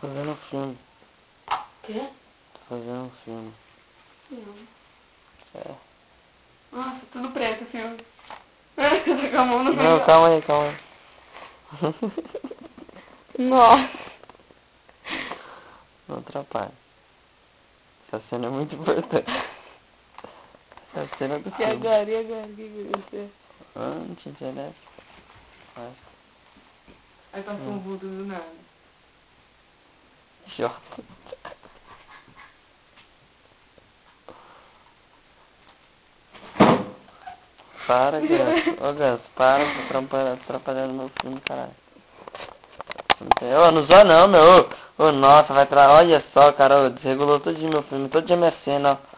fazendo um filme. Quê? Tô fazendo um filme. Filme. Sério. Nossa, tudo preto o filme. Tá com a mão no Não, meio. calma aí, calma aí. Nossa. Não atrapalha. Essa cena é muito importante. Essa cena do E filme. agora? E agora? O que vai acontecer? Não tinha dessa. Mas... Aí passou um vulto do nada. Jota. Para, Ganso. Ô, Ganso, para atrapalhando meu filme, caralho. Ô, não zoa não, meu. Ô, nossa, vai pra... Olha só, cara, ô, desregulou todinho meu filme, todinha minha cena, ó.